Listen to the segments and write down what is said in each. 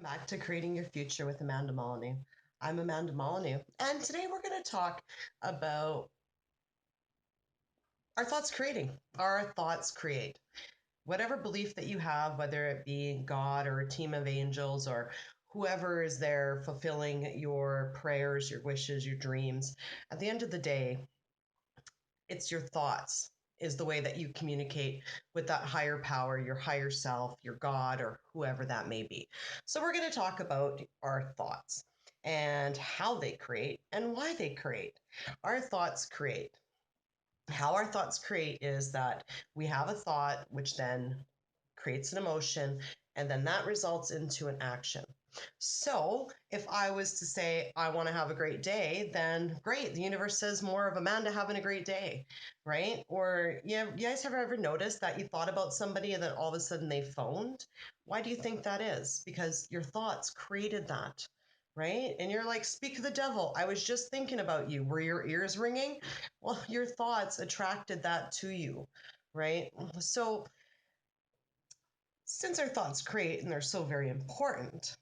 Back to Creating Your Future with Amanda Molyneux. I'm Amanda Molyneux, and today we're going to talk about our thoughts creating. Our thoughts create. Whatever belief that you have, whether it be God or a team of angels or whoever is there fulfilling your prayers, your wishes, your dreams, at the end of the day, it's your thoughts is the way that you communicate with that higher power, your higher self, your God, or whoever that may be. So, we're going to talk about our thoughts and how they create and why they create. Our thoughts create. How our thoughts create is that we have a thought, which then creates an emotion, and then that results into an action. So, if I was to say, I want to have a great day, then great. The universe says more of Amanda having a great day, right? Or, yeah, you guys have ever noticed that you thought about somebody and then all of a sudden they phoned? Why do you think that is? Because your thoughts created that, right? And you're like, speak of the devil. I was just thinking about you. Were your ears ringing? Well, your thoughts attracted that to you, right? So, since our thoughts create and they're so very important,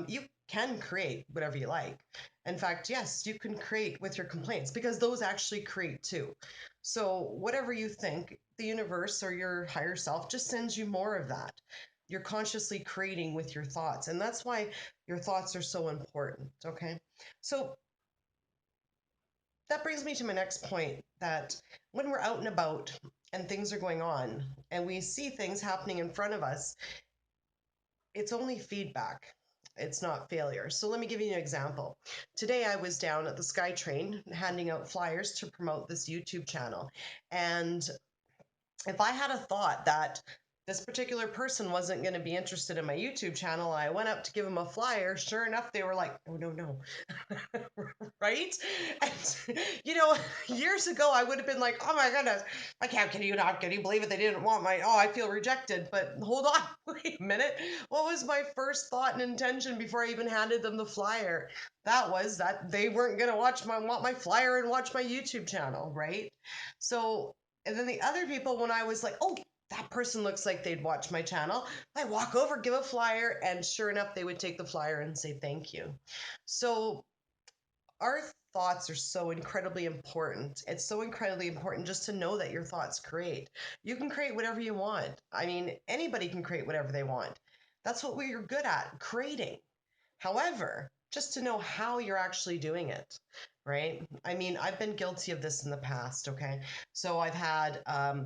you can create whatever you like. In fact, yes, you can create with your complaints because those actually create too. So, whatever you think, the universe or your higher self just sends you more of that. You're consciously creating with your thoughts, and that's why your thoughts are so important. Okay. So, that brings me to my next point that when we're out and about and things are going on and we see things happening in front of us, it's only feedback. It's not failure. So let me give you an example. Today I was down at the SkyTrain handing out flyers to promote this YouTube channel. And if I had a thought that this particular person wasn't going to be interested in my YouTube channel, I went up to give them a flyer. Sure enough, they were like, "Oh, no, no." Right? And, years ago, I would have been like, "Oh my goodness, I can't, can you believe it? They didn't want I feel rejected." But hold on, wait a minute. What was my first thought and intention before I even handed them the flyer? That was that they weren't going to want my flyer and watch my YouTube channel, right? So, and then the other people, when I was like, oh, that person looks like they'd watch my channel, I walk over, give a flyer, and sure enough, they would take the flyer and say thank you. So our thoughts are so incredibly important. It's so incredibly important just to know that your thoughts create. You can create whatever you want. I mean, anybody can create whatever they want. That's what we're good at, creating. However, just to know how you're actually doing it, right? I mean, I've been guilty of this in the past, okay? So I've had a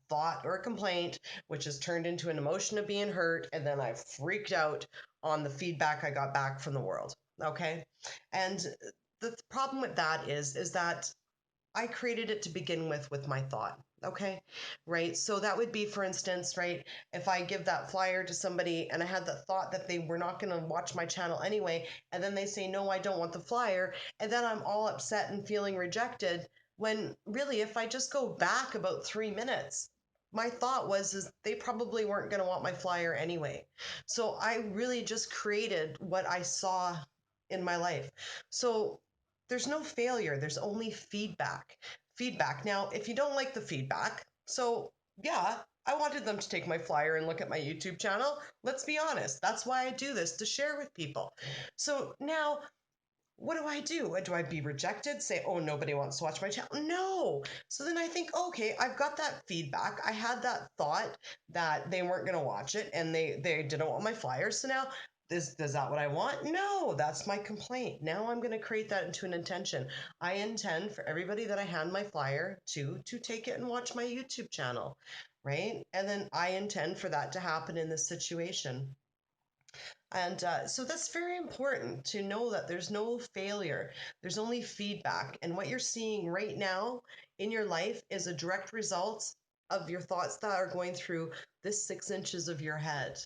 thought or a complaint, which has turned into an emotion of being hurt, and then I've freaked out on the feedback I got back from the world, okay? And the problem with that is that I created it to begin with my thought. Okay. Right. So that would be, for instance, right, if I give that flyer to somebody and I had the thought that they were not going to watch my channel anyway, and then they say, no, I don't want the flyer. And then I'm all upset and feeling rejected. When really, if I just go back about 3 minutes, my thought was is they probably weren't going to want my flyer anyway. So I really just created what I saw in my life. So there's no failure, there's only feedback. Feedback. Now, if you don't like the feedback, so yeah, I wanted them to take my flyer and look at my YouTube channel. Let's be honest. That's why I do this, to share with people. So now, what do I do? Do I be rejected? Say, oh, nobody wants to watch my channel? No. So then I think, okay, I've got that feedback. I had that thought that they weren't going to watch it and they didn't want my flyer. So now is that what I want? No, that's my complaint. Now I'm going to create that into an intention. I intend for everybody that I hand my flyer to take it and watch my YouTube channel, right? And then I intend for that to happen in this situation. And so that's very important to know that there's no failure, there's only feedback. And what you're seeing right now in your life is a direct result of your thoughts that are going through this 6 inches of your head.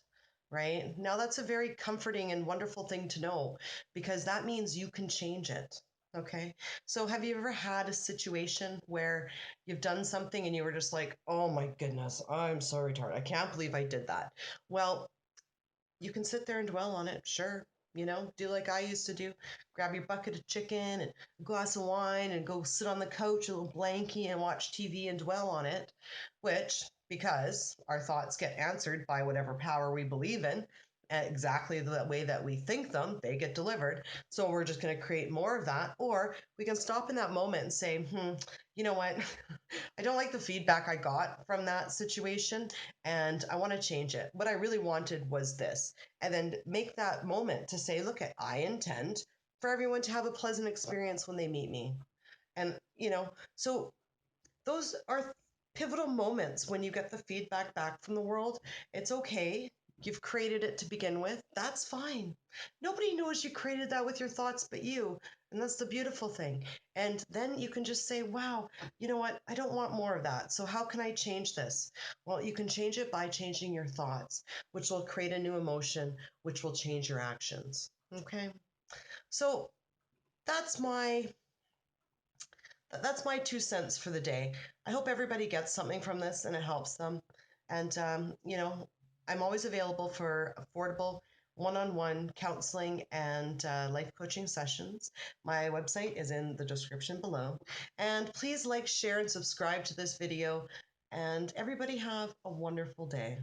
Right now, that's a very comforting and wonderful thing to know because that means you can change it. Okay. So, have you ever had a situation where you've done something and you were just like, oh my goodness, I'm so retarded. I can't believe I did that. Well, you can sit there and dwell on it, sure. Do like I used to do. Grab your bucket of chicken and a glass of wine and go sit on the couch, a little blankie, and watch TV and dwell on it, which, because our thoughts get answered by whatever power we believe in, exactly the way that we think them, they get delivered. So we're just going to create more of that. Or we can stop in that moment and say, you know what? I don't like the feedback I got from that situation and I want to change it. What I really wanted was this. And then make that moment to say, look, I intend for everyone to have a pleasant experience when they meet me. And, so those are pivotal moments when you get the feedback back from the world. It's okay. You've created it to begin with. That's fine. Nobody knows you created that with your thoughts but you. And that's the beautiful thing. And then you can just say, wow, you know what? I don't want more of that. So how can I change this? Well, you can change it by changing your thoughts, which will create a new emotion, which will change your actions. Okay. So that's my that's my 2 cents for the day. I hope everybody gets something from this and it helps them. And, I'm always available for affordable one-on-one counseling and life coaching sessions. My website is in the description below. And please like, share, and subscribe to this video. And everybody have a wonderful day.